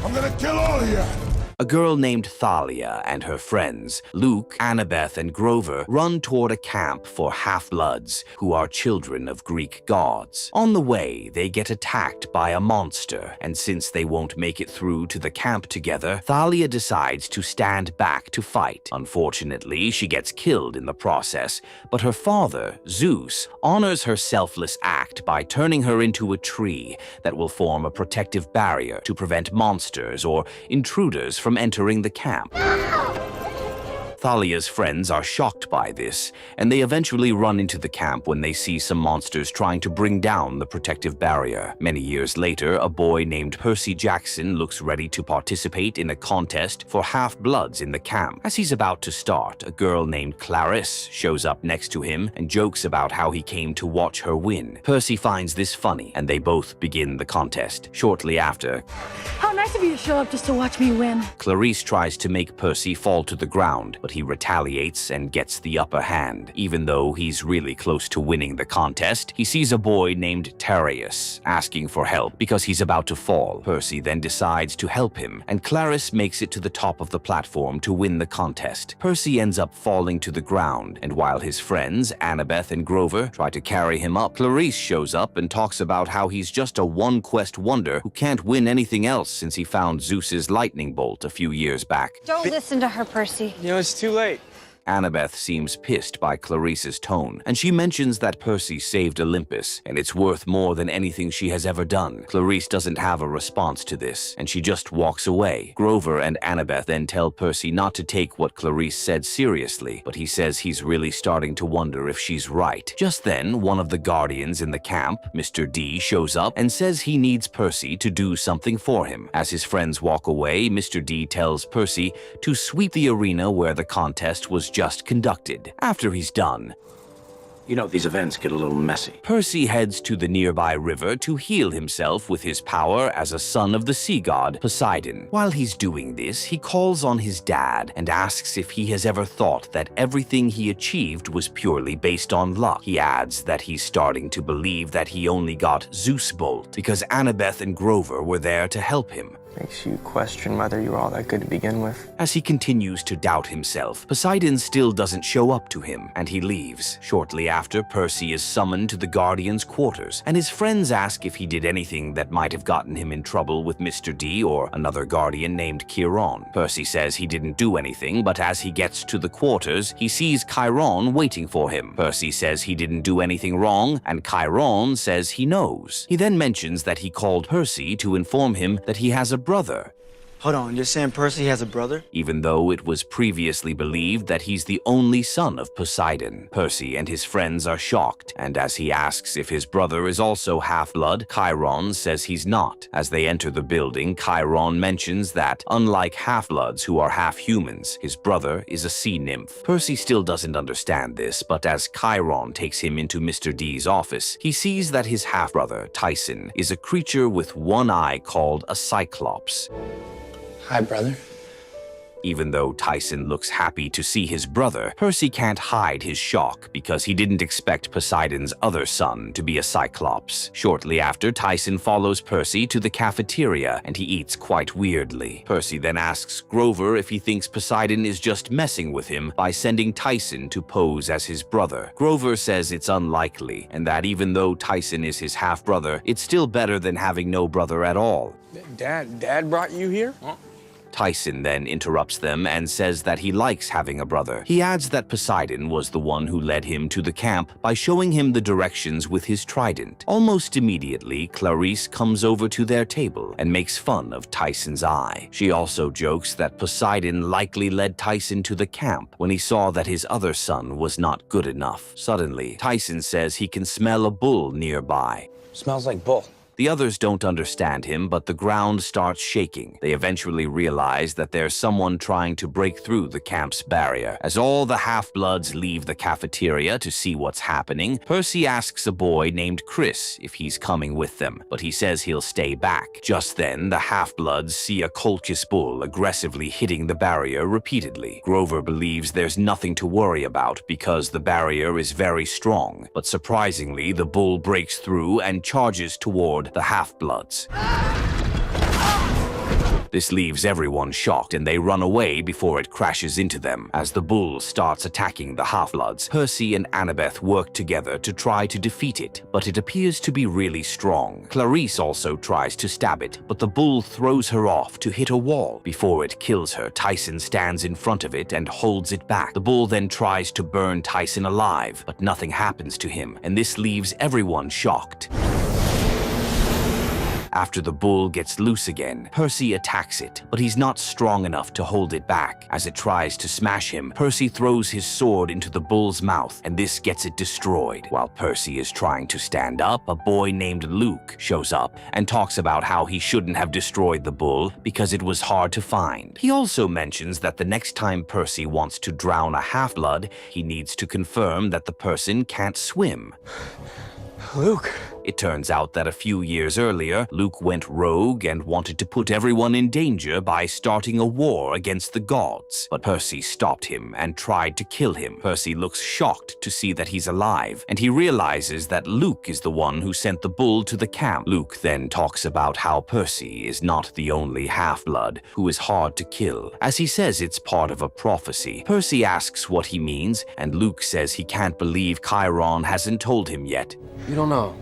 I'm gonna kill all of you! A girl named Thalia and her friends, Luke, Annabeth, and Grover, run toward a camp for half-bloods who are children of Greek gods. On the way, they get attacked by a monster, and since they won't make it through to the camp together, Thalia decides to stand back to fight. Unfortunately, she gets killed in the process, but her father, Zeus, honors her selfless act by turning her into a tree that will form a protective barrier to prevent monsters or intruders from entering the camp. Thalia's friends are shocked by this, and they eventually run into the camp when they see some monsters trying to bring down the protective barrier. Many years later, a boy named Percy Jackson looks ready to participate in a contest for half-bloods in the camp. As he's about to start, a girl named Clarisse shows up next to him and jokes about how he came to watch her win. Percy finds this funny, and they both begin the contest. Shortly after, How nice of you to show up just to watch me win. Clarisse tries to make Percy fall to the ground, but he retaliates and gets the upper hand. Even though he's really close to winning the contest, he sees a boy named Tereus asking for help because he's about to fall. Percy then decides to help him, and Clarisse makes it to the top of the platform to win the contest. Percy ends up falling to the ground, and while his friends, Annabeth and Grover, try to carry him up, Clarisse shows up and talks about how he's just a one-quest wonder who can't win anything else since he found Zeus's lightning bolt a few years back. Don't listen to her, Percy. You know, it's too late. Annabeth seems pissed by Clarisse's tone, and she mentions that Percy saved Olympus, and it's worth more than anything she has ever done. Clarisse doesn't have a response to this, and she just walks away. Grover and Annabeth then tell Percy not to take what Clarisse said seriously, but he says he's really starting to wonder if she's right. Just then, one of the guardians in the camp, Mr. D, shows up and says he needs Percy to do something for him. As his friends walk away, Mr. D tells Percy to sweep the arena where the contest was just conducted. After he's done, You know, these events get a little messy. Percy heads to the nearby river to heal himself with his power as a son of the sea god, Poseidon. While he's doing this, he calls on his dad and asks if he has ever thought that everything he achieved was purely based on luck. He adds that he's starting to believe that he only got Zeus Bolt because Annabeth and Grover were there to help him. Makes you question whether you were all that good to begin with. As he continues to doubt himself, Poseidon still doesn't show up to him, and he leaves. Shortly after, Percy is summoned to the Guardian's quarters, and his friends ask if he did anything that might have gotten him in trouble with Mr. D or another Guardian named Chiron. Percy says he didn't do anything, but as he gets to the quarters, he sees Chiron waiting for him. Percy says he didn't do anything wrong, and Chiron says he knows. He then mentions that he called Percy to inform him that he has a brother. Hold on, you're saying Percy has a brother? Even though it was previously believed that he's the only son of Poseidon. Percy and his friends are shocked, and as he asks if his brother is also half-blood, Chiron says he's not. As they enter the building, Chiron mentions that, unlike half-bloods who are half-humans, his brother is a sea nymph. Percy still doesn't understand this, but as Chiron takes him into Mr. D's office, he sees that his half-brother, Tyson, is a creature with one eye called a Cyclops. Hi, brother. Even though Tyson looks happy to see his brother, Percy can't hide his shock because he didn't expect Poseidon's other son to be a Cyclops. Shortly after, Tyson follows Percy to the cafeteria and he eats quite weirdly. Percy then asks Grover if he thinks Poseidon is just messing with him by sending Tyson to pose as his brother. Grover says it's unlikely and that even though Tyson is his half-brother, it's still better than having no brother at all. Dad brought you here? Tyson then interrupts them and says that he likes having a brother. He adds that Poseidon was the one who led him to the camp by showing him the directions with his trident. Almost immediately, Clarisse comes over to their table and makes fun of Tyson's eye. She also jokes that Poseidon likely led Tyson to the camp when he saw that his other son was not good enough. Suddenly, Tyson says he can smell a bull nearby. Smells like bull. The others don't understand him, but the ground starts shaking. They eventually realize that there's someone trying to break through the camp's barrier. As all the half-bloods leave the cafeteria to see what's happening, Percy asks a boy named Chris if he's coming with them, but he says he'll stay back. Just then, the half-bloods see a Colchis bull aggressively hitting the barrier repeatedly. Grover believes there's nothing to worry about because the barrier is very strong, but surprisingly, the bull breaks through and charges towards aboard the Half-Bloods. This leaves everyone shocked and they run away before it crashes into them. As the bull starts attacking the Half-Bloods, Percy and Annabeth work together to try to defeat it, but it appears to be really strong. Clarice also tries to stab it, but the bull throws her off to hit a wall. Before it kills her, Tyson stands in front of it and holds it back. The bull then tries to burn Tyson alive, but nothing happens to him, and this leaves everyone shocked. After the bull gets loose again, Percy attacks it, but he's not strong enough to hold it back. As it tries to smash him, Percy throws his sword into the bull's mouth, and this gets it destroyed. While Percy is trying to stand up, a boy named Luke shows up and talks about how he shouldn't have destroyed the bull because it was hard to find. He also mentions that the next time Percy wants to drown a half-blood, he needs to confirm that the person can't swim. Luke. It turns out that a few years earlier, Luke went rogue and wanted to put everyone in danger by starting a war against the gods. But Percy stopped him and tried to kill him. Percy looks shocked to see that he's alive, and he realizes that Luke is the one who sent the bull to the camp. Luke then talks about how Percy is not the only half-blood who is hard to kill, as he says it's part of a prophecy. Percy asks what he means, and Luke says he can't believe Chiron hasn't told him yet. You don't know.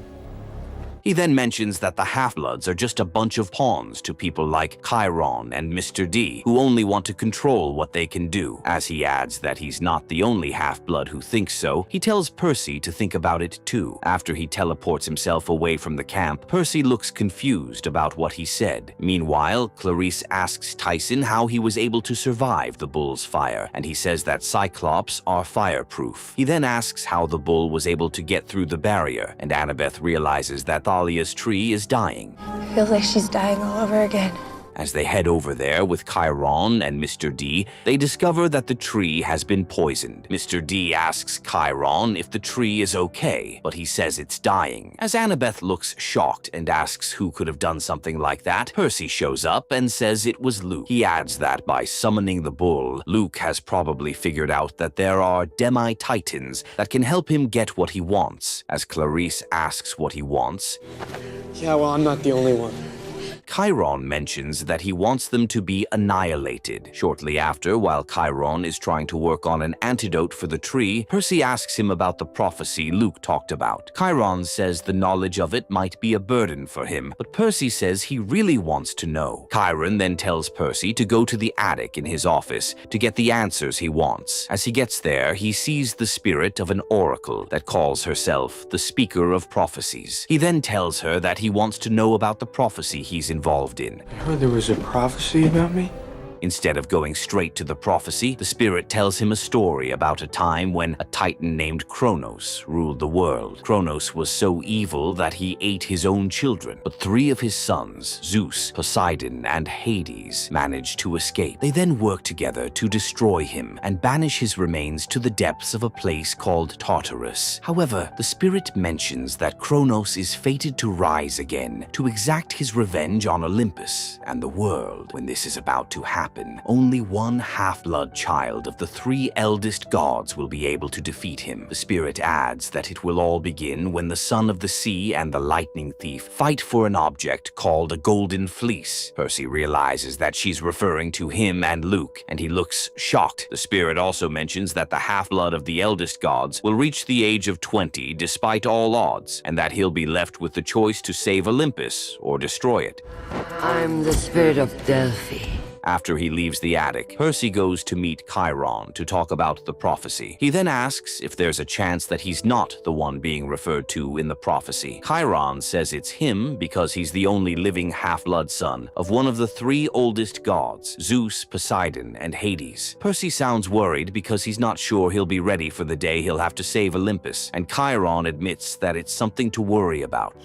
He then mentions that the Half-Bloods are just a bunch of pawns to people like Chiron and Mr. D, who only want to control what they can do. As he adds that he's not the only Half-Blood who thinks so, he tells Percy to think about it too. After he teleports himself away from the camp, Percy looks confused about what he said. Meanwhile, Clarice asks Tyson how he was able to survive the bull's fire, and he says that Cyclops are fireproof. He then asks how the bull was able to get through the barrier, and Annabeth realizes that Thalia's tree is dying. Feels like she's dying all over again. As they head over there with Chiron and Mr. D, they discover that the tree has been poisoned. Mr. D asks Chiron if the tree is okay, but he says it's dying. As Annabeth looks shocked and asks who could have done something like that, Percy shows up and says it was Luke. He adds that by summoning the bull, Luke has probably figured out that there are Demi-Titans that can help him get what he wants. As Clarice asks what he wants, Yeah, well, I'm not the only one. Chiron mentions that he wants them to be annihilated. Shortly after, while Chiron is trying to work on an antidote for the tree, Percy asks him about the prophecy Luke talked about. Chiron says the knowledge of it might be a burden for him, but Percy says he really wants to know. Chiron then tells Percy to go to the attic in his office to get the answers he wants. As he gets there, he sees the spirit of an oracle that calls herself the Speaker of Prophecies. He then tells her that he wants to know about the prophecy he's involved in. I heard there was a prophecy about me. Instead of going straight to the prophecy, the spirit tells him a story about a time when a titan named Kronos ruled the world. Kronos was so evil that he ate his own children, but 3 of his sons, Zeus, Poseidon, and Hades, managed to escape. They then worked together to destroy him and banish his remains to the depths of a place called Tartarus. However, the spirit mentions that Kronos is fated to rise again, to exact his revenge on Olympus and the world. When this is about to happen, only one half-blood child of the 3 eldest gods will be able to defeat him. The spirit adds that it will all begin when the Son of the Sea and the Lightning Thief fight for an object called a golden fleece. Percy realizes that she's referring to him and Luke, and he looks shocked. The spirit also mentions that the half-blood of the eldest gods will reach the age of 20 despite all odds, and that he'll be left with the choice to save Olympus or destroy it. I'm the spirit of Delphi. After he leaves the attic, Percy goes to meet Chiron to talk about the prophecy. He then asks if there's a chance that he's not the one being referred to in the prophecy. Chiron says it's him because he's the only living half-blood son of one of the 3 oldest gods, Zeus, Poseidon, and Hades. Percy sounds worried because he's not sure he'll be ready for the day he'll have to save Olympus, and Chiron admits that it's something to worry about.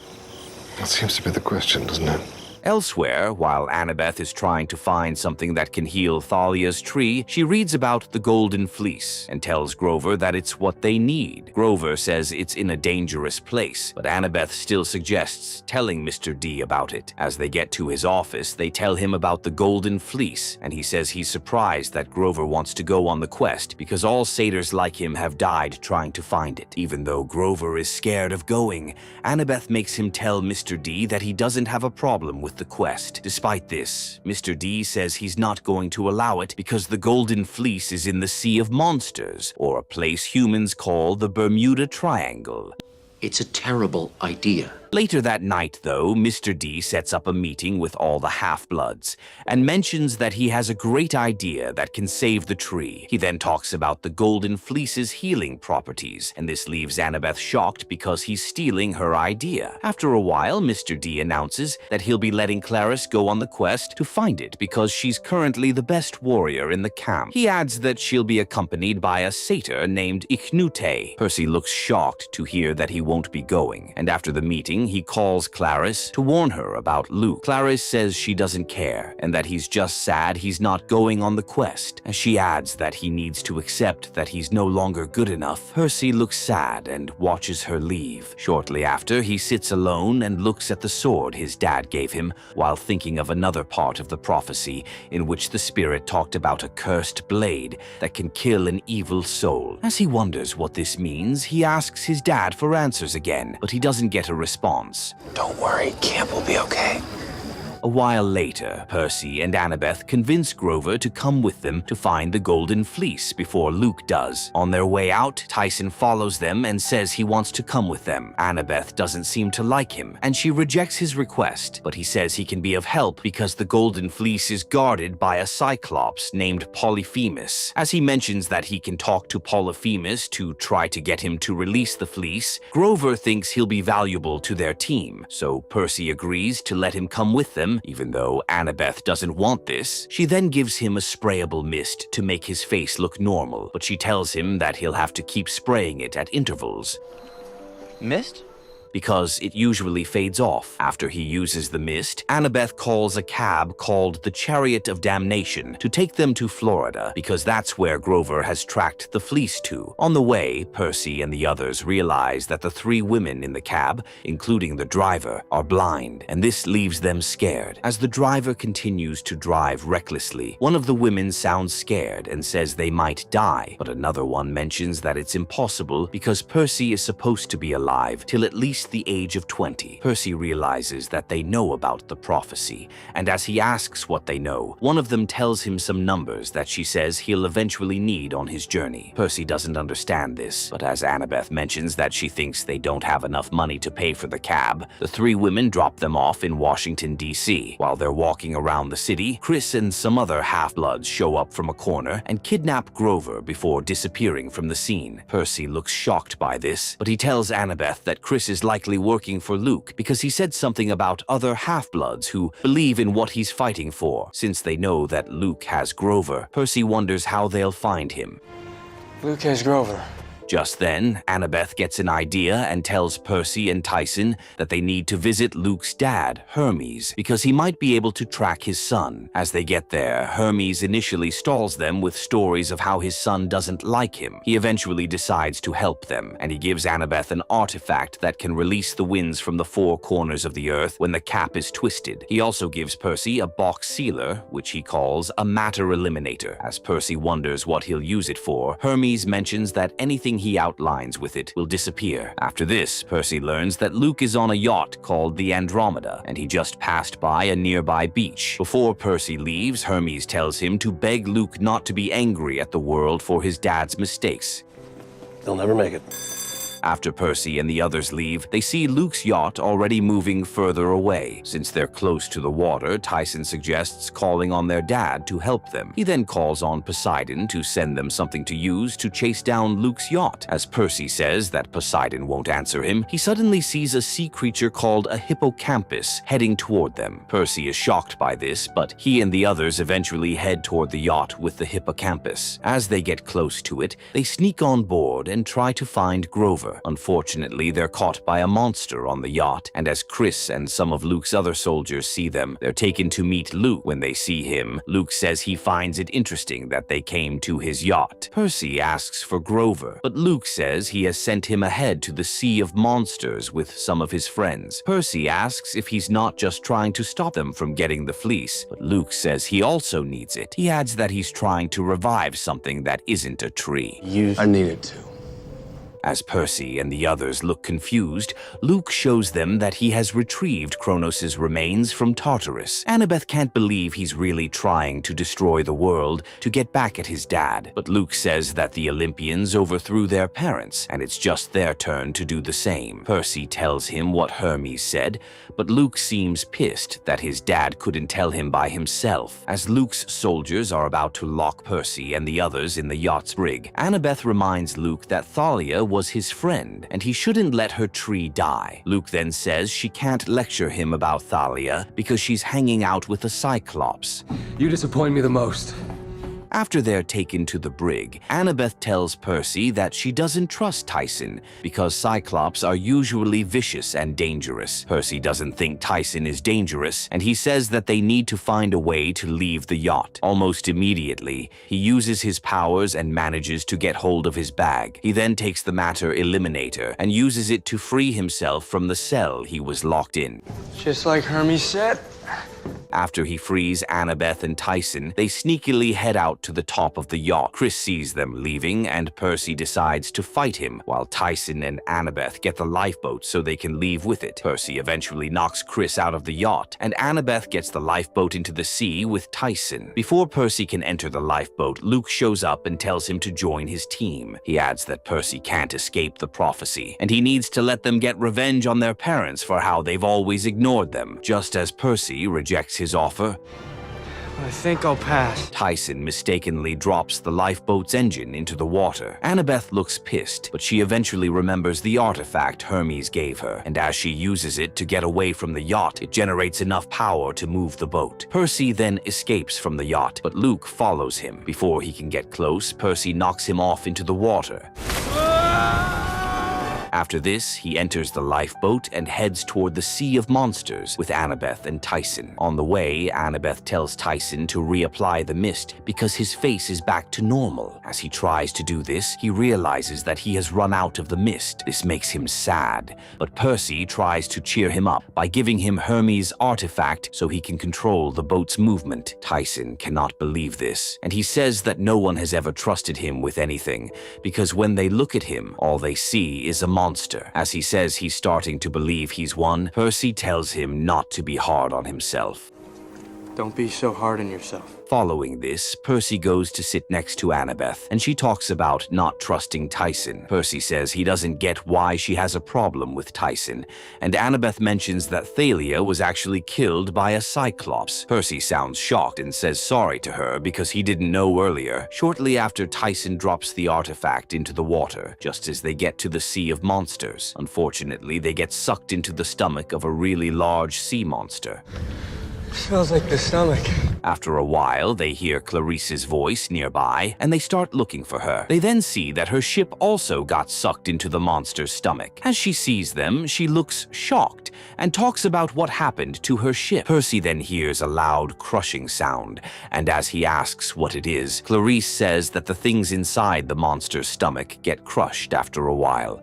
That seems to be the question, doesn't it? Elsewhere, while Annabeth is trying to find something that can heal Thalia's tree, she reads about the Golden Fleece and tells Grover that it's what they need. Grover says it's in a dangerous place, but Annabeth still suggests telling Mr. D about it. As they get to his office, they tell him about the Golden Fleece, and he says he's surprised that Grover wants to go on the quest because all satyrs like him have died trying to find it. Even though Grover is scared of going, Annabeth makes him tell Mr. D that he doesn't have a problem with the quest. Despite this, Mr. D says he's not going to allow it because the Golden Fleece is in the Sea of Monsters, or a place humans call the Bermuda Triangle. It's a terrible idea. Later that night, though, Mr. D sets up a meeting with all the half-bloods and mentions that he has a great idea that can save the tree. He then talks about the Golden Fleece's healing properties, and this leaves Annabeth shocked because he's stealing her idea. After a while, Mr. D announces that he'll be letting Clarice go on the quest to find it because she's currently the best warrior in the camp. He adds that she'll be accompanied by a satyr named Iknute. Percy looks shocked to hear that he won't be going, and after the meeting, he calls Clarice to warn her about Luke. Clarice says she doesn't care and that he's just sad he's not going on the quest. As she adds that he needs to accept that he's no longer good enough, Percy looks sad and watches her leave. Shortly after, he sits alone and looks at the sword his dad gave him while thinking of another part of the prophecy in which the spirit talked about a cursed blade that can kill an evil soul. As he wonders what this means, he asks his dad for answers again, but he doesn't get a response. Don't worry, Camp will be okay. A while later, Percy and Annabeth convince Grover to come with them to find the Golden Fleece before Luke does. On their way out, Tyson follows them and says he wants to come with them. Annabeth doesn't seem to like him, and she rejects his request, but he says he can be of help because the Golden Fleece is guarded by a Cyclops named Polyphemus. As he mentions that he can talk to Polyphemus to try to get him to release the fleece, Grover thinks he'll be valuable to their team, so Percy agrees to let him come with them. Even though Annabeth doesn't want this, she then gives him a sprayable mist to make his face look normal, but she tells him that he'll have to keep spraying it at intervals. Mist? Because it usually fades off. After he uses the mist, Annabeth calls a cab called the Chariot of Damnation to take them to Florida, because that's where Grover has tracked the fleece to. On the way, Percy and the others realize that the three women in the cab, including the driver, are blind, and this leaves them scared. As the driver continues to drive recklessly, one of the women sounds scared and says they might die, but another one mentions that it's impossible because Percy is supposed to be alive till at least the age of 20. Percy realizes that they know about the prophecy, and as he asks what they know, one of them tells him some numbers that she says he'll eventually need on his journey. Percy doesn't understand this, but as Annabeth mentions that she thinks they don't have enough money to pay for the cab, the three women drop them off in Washington, D.C. While they're walking around the city, Chris and some other half-bloods show up from a corner and kidnap Grover before disappearing from the scene. Percy looks shocked by this, but he tells Annabeth that Chris is likely working for Luke because he said something about other half-bloods who believe in what he's fighting for. Since they know that Luke has Grover, Percy wonders how they'll find him. Luke has Grover. Just then, Annabeth gets an idea and tells Percy and Tyson that they need to visit Luke's dad, Hermes, because he might be able to track his son. As they get there, Hermes initially stalls them with stories of how his son doesn't like him. He eventually decides to help them, and he gives Annabeth an artifact that can release the winds from the four corners of the earth when the cap is twisted. He also gives Percy a box sealer, which he calls a matter eliminator. As Percy wonders what he'll use it for, Hermes mentions that anything he outlines with it will disappear. After this, Percy learns that Luke is on a yacht called the Andromeda, and he just passed by a nearby beach. Before Percy leaves, Hermes tells him to beg Luke not to be angry at the world for his dad's mistakes. They'll never make it. After Percy and the others leave, they see Luke's yacht already moving further away. Since they're close to the water, Tyson suggests calling on their dad to help them. He then calls on Poseidon to send them something to use to chase down Luke's yacht. As Percy says that Poseidon won't answer him, he suddenly sees a sea creature called a hippocampus heading toward them. Percy is shocked by this, but he and the others eventually head toward the yacht with the hippocampus. As they get close to it, they sneak on board and try to find Grover. Grover. Unfortunately, they're caught by a monster on the yacht, and as Chris and some of Luke's other soldiers see them, they're taken to meet Luke. When they see him, Luke says he finds it interesting that they came to his yacht. Percy asks for Grover, but Luke says he has sent him ahead to the Sea of Monsters with some of his friends. Percy asks if he's not just trying to stop them from getting the fleece, but Luke says he also needs it. He adds that he's trying to revive something that isn't a tree. I needed to. As Percy and the others look confused, Luke shows them that he has retrieved Kronos' remains from Tartarus. Annabeth can't believe he's really trying to destroy the world to get back at his dad, but Luke says that the Olympians overthrew their parents, and it's just their turn to do the same. Percy tells him what Hermes said, but Luke seems pissed that his dad couldn't tell him by himself. As Luke's soldiers are about to lock Percy and the others in the yacht's brig, Annabeth reminds Luke that Thalia was his friend, and he shouldn't let her tree die. Luke then says she can't lecture him about Thalia because she's hanging out with a Cyclops. You disappoint me the most. After they're taken to the brig, Annabeth tells Percy that she doesn't trust Tyson because Cyclops are usually vicious and dangerous. Percy doesn't think Tyson is dangerous, and he says that they need to find a way to leave the yacht. Almost immediately, he uses his powers and manages to get hold of his bag. He then takes the matter Eliminator and uses it to free himself from the cell he was locked in. Just like Hermes said. After he frees Annabeth and Tyson, they sneakily head out to the top of the yacht. Chris sees them leaving, and Percy decides to fight him, while Tyson and Annabeth get the lifeboat so they can leave with it. Percy eventually knocks Chris out of the yacht, and Annabeth gets the lifeboat into the sea with Tyson. Before Percy can enter the lifeboat, Luke shows up and tells him to join his team. He adds that Percy can't escape the prophecy, and he needs to let them get revenge on their parents for how they've always ignored them. Just as Percy rejects his offer, I think I'll pass. Tyson mistakenly drops the lifeboat's engine into the water. Annabeth looks pissed, but she eventually remembers the artifact Hermes gave her, and as she uses it to get away from the yacht, it generates enough power to move the boat. Percy then escapes from the yacht, but Luke follows him. Before he can get close, Percy knocks him off into the water. After this, he enters the lifeboat and heads toward the Sea of Monsters with Annabeth and Tyson. On the way, Annabeth tells Tyson to reapply the mist because his face is back to normal. As he tries to do this, he realizes that he has run out of the mist. This makes him sad, but Percy tries to cheer him up by giving him Hermes' artifact so he can control the boat's movement. Tyson cannot believe this, and he says that no one has ever trusted him with anything because when they look at him, all they see is a monster. As he says he's starting to believe he's won, Percy tells him not to be hard on himself. Don't be so hard on yourself. Following this, Percy goes to sit next to Annabeth, and she talks about not trusting Tyson. Percy says he doesn't get why she has a problem with Tyson, and Annabeth mentions that Thalia was actually killed by a Cyclops. Percy sounds shocked and says sorry to her because he didn't know earlier. Shortly after, Tyson drops the artifact into the water, just as they get to the Sea of Monsters. Unfortunately, they get sucked into the stomach of a really large sea monster. Smells like the stomach. After a while, they hear Clarice's voice nearby, and they start looking for her. They then see that her ship also got sucked into the monster's stomach. As she sees them, she looks shocked and talks about what happened to her ship. Percy then hears a loud crushing sound, and as he asks what it is, Clarice says that the things inside the monster's stomach get crushed after a while.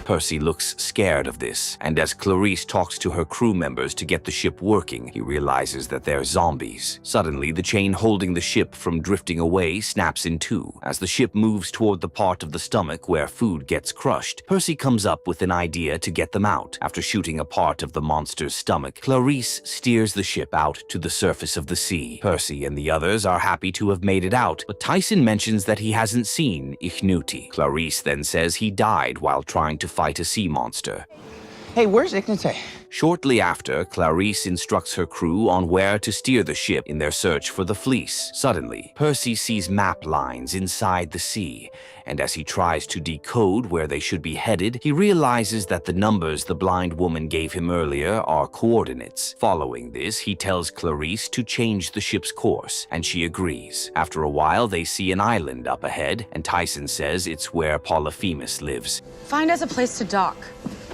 Percy looks scared of this, and as Clarice talks to her crew members to get the ship working, he realizes that they're zombies. Suddenly, the chain holding the ship from drifting away snaps in two. As the ship moves toward the part of the stomach where food gets crushed, Percy comes up with an idea to get them out. After shooting a part of the monster's stomach, Clarice steers the ship out to the surface of the sea. Percy and the others are happy to have made it out, but Tyson mentions that he hasn't seen Ichnuti. Clarice then says he died while trying to fight a sea monster. Hey, where's Ignite? Shortly after, Clarice instructs her crew on where to steer the ship in their search for the fleece. Suddenly, Percy sees map lines inside the sea, and as he tries to decode where they should be headed, he realizes that the numbers the blind woman gave him earlier are coordinates. Following this, he tells Clarice to change the ship's course, and she agrees. After a while, they see an island up ahead, and Tyson says it's where Polyphemus lives. Find us a place to dock.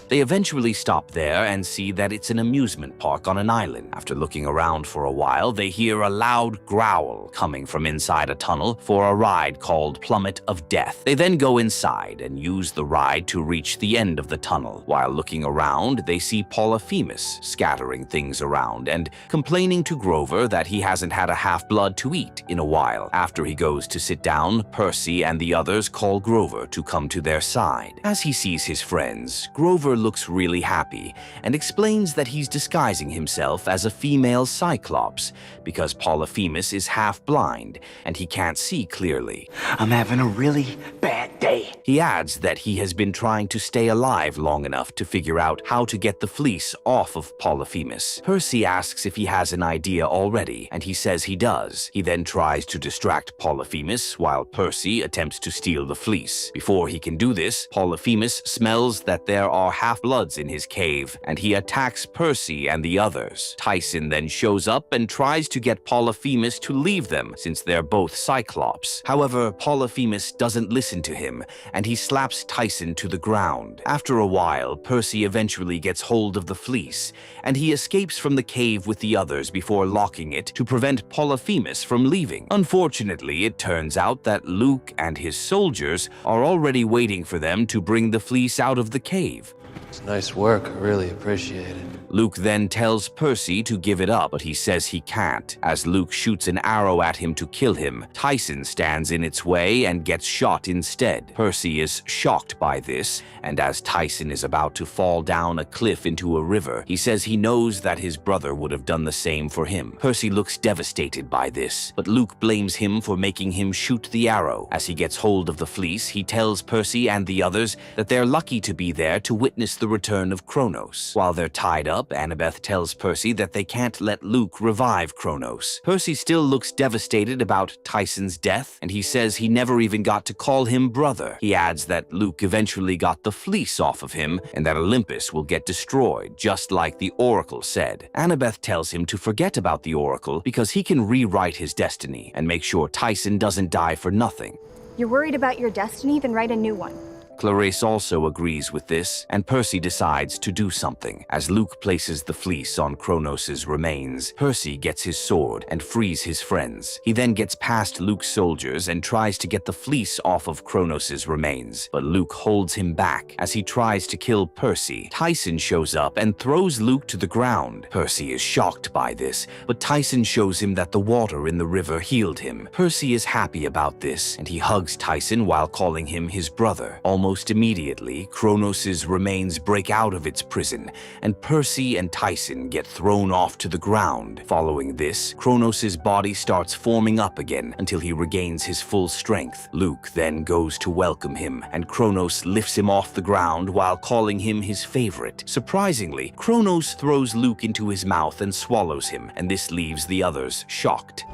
They eventually stop there and see that it's an amusement park on an island. After looking around for a while, they hear a loud growl coming from inside a tunnel for a ride called Plummet of Death. They then go inside and use the ride to reach the end of the tunnel. While looking around, they see Polyphemus scattering things around and complaining to Grover that he hasn't had a half-blood to eat in a while. After he goes to sit down, Percy and the others call Grover to come to their side. As he sees his friends, Grover looks really happy and explains that he's disguising himself as a female Cyclops because Polyphemus is half-blind and he can't see clearly. I'm having a really bad day. He adds that he has been trying to stay alive long enough to figure out how to get the fleece off of Polyphemus. Percy asks if he has an idea already, and he says he does. He then tries to distract Polyphemus while Percy attempts to steal the fleece. Before he can do this, Polyphemus smells that there are half-bloods in his cave, and he attacks Percy and the others. Tyson then shows up and tries to get Polyphemus to leave them, since they're both Cyclops. However, Polyphemus doesn't listen to him, and he slaps Tyson to the ground. After a while, Percy eventually gets hold of the fleece, and he escapes from the cave with the others before locking it to prevent Polyphemus from leaving. Unfortunately, it turns out that Luke and his soldiers are already waiting for them to bring the fleece out of the cave. It's nice work. I really appreciate it. Luke then tells Percy to give it up, but he says he can't. As Luke shoots an arrow at him to kill him, Tyson stands in its way and gets shot instead. Percy is shocked by this, and as Tyson is about to fall down a cliff into a river, he says he knows that his brother would have done the same for him. Percy looks devastated by this, but Luke blames him for making him shoot the arrow. As he gets hold of the fleece, he tells Percy and the others that they're lucky to be there to witness the return of Kronos. While they're tied up, Annabeth tells Percy that they can't let Luke revive Kronos. Percy still looks devastated about Tyson's death, and he says he never even got to call him brother. He adds that Luke eventually got the fleece off of him, and that Olympus will get destroyed, just like the Oracle said. Annabeth tells him to forget about the Oracle because he can rewrite his destiny and make sure Tyson doesn't die for nothing. You're worried about your destiny? Then write a new one. Clarice also agrees with this, and Percy decides to do something. As Luke places the fleece on Kronos' remains, Percy gets his sword and frees his friends. He then gets past Luke's soldiers and tries to get the fleece off of Kronos' remains, but Luke holds him back as he tries to kill Percy. Tyson shows up and throws Luke to the ground. Percy is shocked by this, but Tyson shows him that the water in the river healed him. Percy is happy about this, and he hugs Tyson while calling him his brother. Almost immediately, Kronos' remains break out of its prison, and Percy and Tyson get thrown off to the ground. Following this, Kronos' body starts forming up again until he regains his full strength. Luke then goes to welcome him, and Kronos lifts him off the ground while calling him his favorite. Surprisingly, Kronos throws Luke into his mouth and swallows him, and this leaves the others shocked.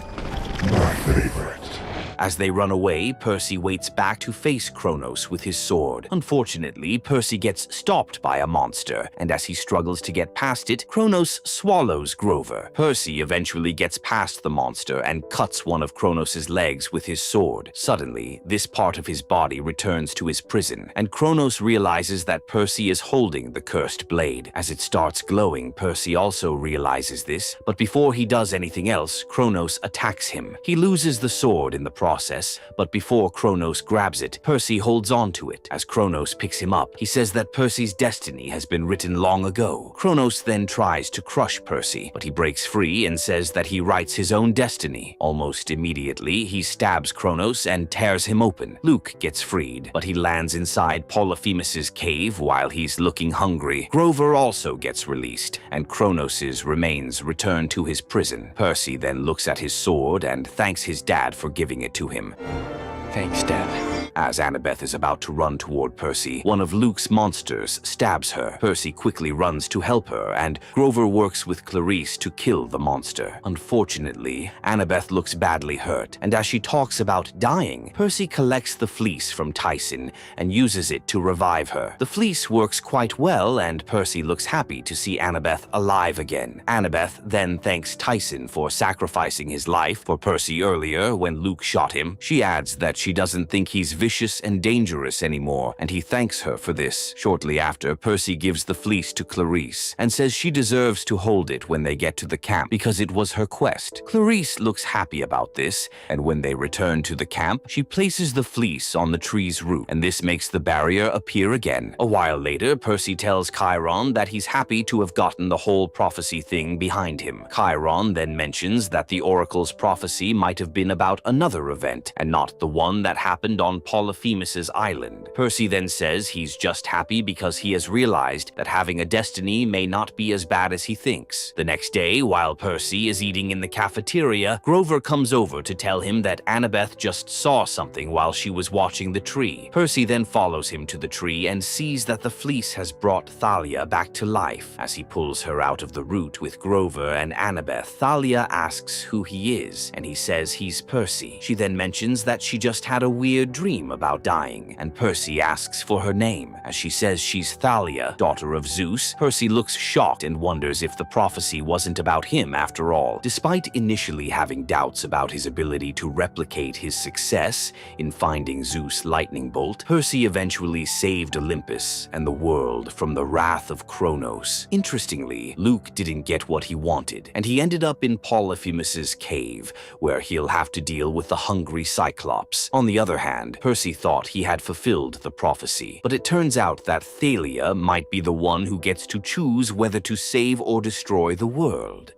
My favorite. As they run away, Percy waits back to face Kronos with his sword. Unfortunately, Percy gets stopped by a monster, and as he struggles to get past it, Kronos swallows Grover. Percy eventually gets past the monster and cuts one of Kronos' legs with his sword. Suddenly, this part of his body returns to his prison, and Kronos realizes that Percy is holding the cursed blade. As it starts glowing, Percy also realizes this, but before he does anything else, Kronos attacks him. He loses the sword in the process, but before Kronos grabs it, Percy holds on to it. As Kronos picks him up, he says that Percy's destiny has been written long ago. Kronos then tries to crush Percy, but he breaks free and says that he writes his own destiny. Almost immediately, he stabs Kronos and tears him open. Luke gets freed, but he lands inside Polyphemus' cave while he's looking hungry. Grover also gets released, and Kronos' remains return to his prison. Percy then looks at his sword and thanks his dad for giving it to him. Thanks, Dad. As Annabeth is about to run toward Percy, one of Luke's monsters stabs her. Percy quickly runs to help her, and Grover works with Clarice to kill the monster. Unfortunately, Annabeth looks badly hurt, and as she talks about dying, Percy collects the fleece from Tyson and uses it to revive her. The fleece works quite well, and Percy looks happy to see Annabeth alive again. Annabeth then thanks Tyson for sacrificing his life for Percy earlier when Luke shot him. She adds that she doesn't think he's vicious and dangerous anymore, and he thanks her for this. Shortly after, Percy gives the fleece to Clarice and says she deserves to hold it when they get to the camp because it was her quest. Clarice looks happy about this, and when they return to the camp, she places the fleece on the tree's root, and this makes the barrier appear again. A while later, Percy tells Chiron that he's happy to have gotten the whole prophecy thing behind him. Chiron then mentions that the Oracle's prophecy might have been about another event, and not the one that happened on Polyphemus's island. Percy then says he's just happy because he has realized that having a destiny may not be as bad as he thinks. The next day, while Percy is eating in the cafeteria, Grover comes over to tell him that Annabeth just saw something while she was watching the tree. Percy then follows him to the tree and sees that the fleece has brought Thalia back to life. As he pulls her out of the root with Grover and Annabeth, Thalia asks who he is, and he says he's Percy. She then mentions that she just had a weird dream about dying, and Percy asks for her name. As she says she's Thalia, daughter of Zeus, Percy looks shocked and wonders if the prophecy wasn't about him after all. Despite initially having doubts about his ability to replicate his success in finding Zeus' lightning bolt, Percy eventually saved Olympus and the world from the wrath of Kronos. Interestingly, Luke didn't get what he wanted, and he ended up in Polyphemus's cave, where he'll have to deal with the hungry Cyclops. On the other hand, Percy thought he had fulfilled the prophecy, but it turns out that Thalia might be the one who gets to choose whether to save or destroy the world.